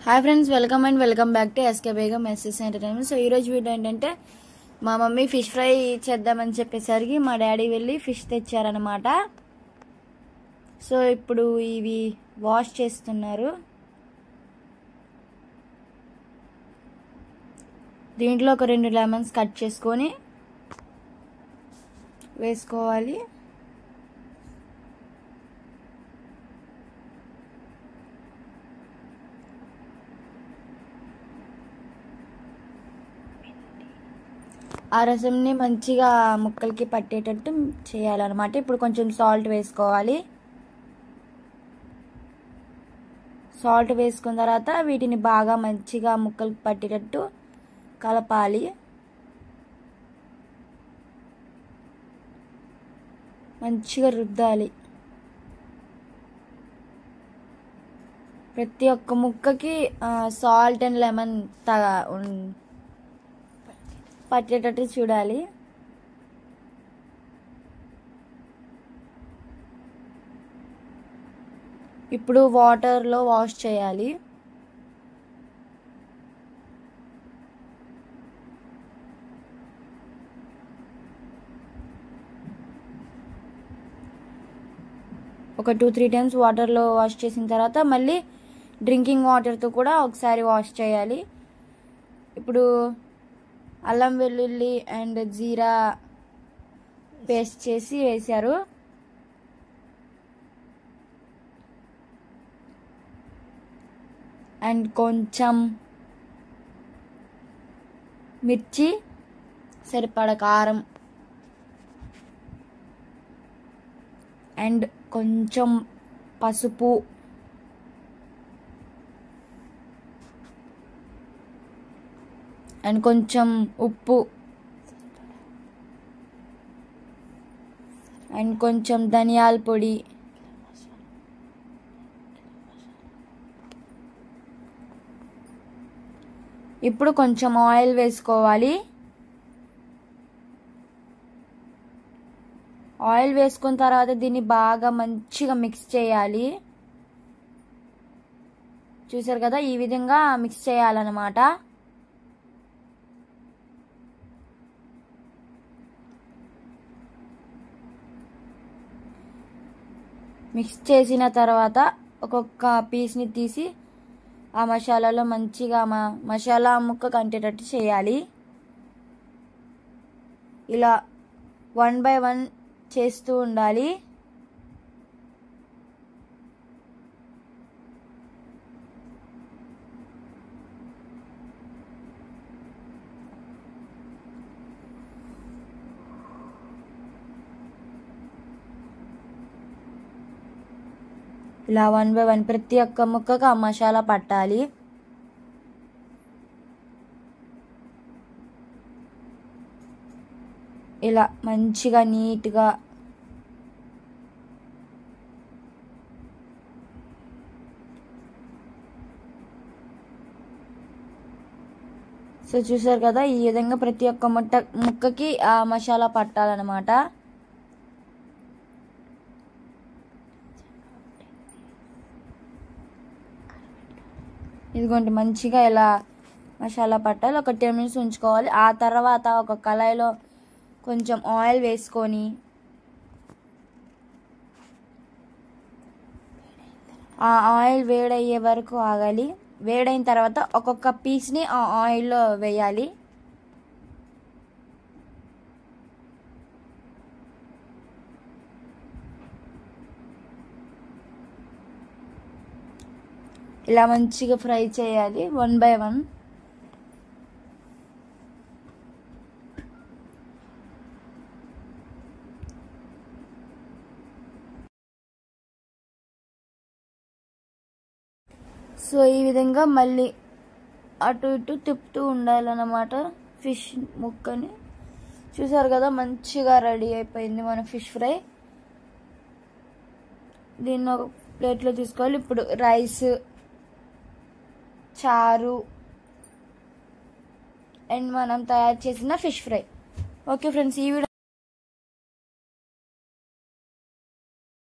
Hi friends, welcome back to SK Begum SS entertainment. So ఈరోజు video ఏంటంటే మా mummy fish fry చేద్దామని చెప్పేసరికి మా డాడీ వెళ్ళి ఫిష్ తెచ్చారనమాట. సో ఇప్పుడు ఇవి వాష్ చేస్తున్నారు. దీంట్లో ఒక 2 లెమన్స్ కట్ చేసుకొని వేసుకోవాలి. ఆ రసంని మంచిగా ముక్కలకి పట్టేటట్టు చేయాలన్నమాట. ఇప్పుడు కొంచెం సాల్ట్ వేసుకోవాలి. సాల్ట్ వేసుకున్న తర్వాత వీటిని బాగా మంచిగా ముక్కలకి పట్టేటట్టు కలపాలి. మంచిగా రుద్దాలి. ప్రతి ఒక్క ముక్కకి సాల్ట్ అండ్ లెమన్ పట్టేటట్టు చూడాలి. ఇప్పుడు వాటర్లో వాష్ చేయాలి. ఒక 2-3 టైమ్స్ వాటర్లో వాష్ చేసిన తర్వాత మళ్ళీ డ్రింకింగ్ వాటర్తో కూడా ఒకసారి వాష్ చేయాలి. ఇప్పుడు అల్లం వెల్లుల్లి అండ్ జీరా పేస్ట్ చేసి వేశారు. అండ్ కొంచెం మిర్చి, సరిపడ కారం అండ్ కొంచెం పసుపు అండ్ కొంచెం ఉప్పు అండ్ కొంచెం ధనియాల పొడి ఇప్పుడు కొంచెం ఆయిల్ వేసుకోవాలి. ఆయిల్ వేసుకున్న తర్వాత దీన్ని బాగా మంచిగా మిక్స్ చేయాలి. చూసారు కదా, ఈ విధంగా మిక్స్ చేయాలన్నమాట. మిక్స్ చేసిన తర్వాత ఒక్కొక్క పీస్ని తీసి ఆ మసాలాలో మంచిగా మసాలా ముక్క కంటేటట్టు చేయాలి. ఇలా 1 by 1 చేస్తూ ఉండాలి. ఇలా 1 by 1 ప్రతి ఒక్క ముక్కకు ఆ మసాలా పట్టాలి. ఇలా మంచిగా నీట్గా సో చూసారు కదా, ఈ విధంగా ప్రతి ఒక్క ముక్కకి ఆ మసాలా పట్టాలన్నమాట. ఇదిగోండి, మంచిగా ఇలా మసాలా పట్టాలి. ఒక 10 minutes ఉంచుకోవాలి. ఆ తర్వాత ఒక కళాయిలో కొంచెం ఆయిల్ వేసుకొని ఆ ఆయిల్ వేడయ్యే వరకు ఆగాలి. వేడైన తర్వాత ఒక్కొక్క పీస్ని ఆ ఆయిల్లో వేయాలి. ఇలా మంచిగా ఫ్రై చేయాలి 1 by 1. సో ఈ విధంగా మళ్ళీ అటు ఇటు తిప్పుతూ ఉండాలన్నమాట ఫిష్ ముక్కని. చూసారు కదా, మంచిగా రెడీ అయిపోయింది మన ఫిష్ ఫ్రై. దీన్ని ఒక ప్లేట్లో తీసుకోవాలి. ఇప్పుడు రైస్, చారు అండ్ మనం తయారు చేసిన ఫిష్ ఫ్రై. ఓకే ఫ్రెండ్స్, ఈ వీడియో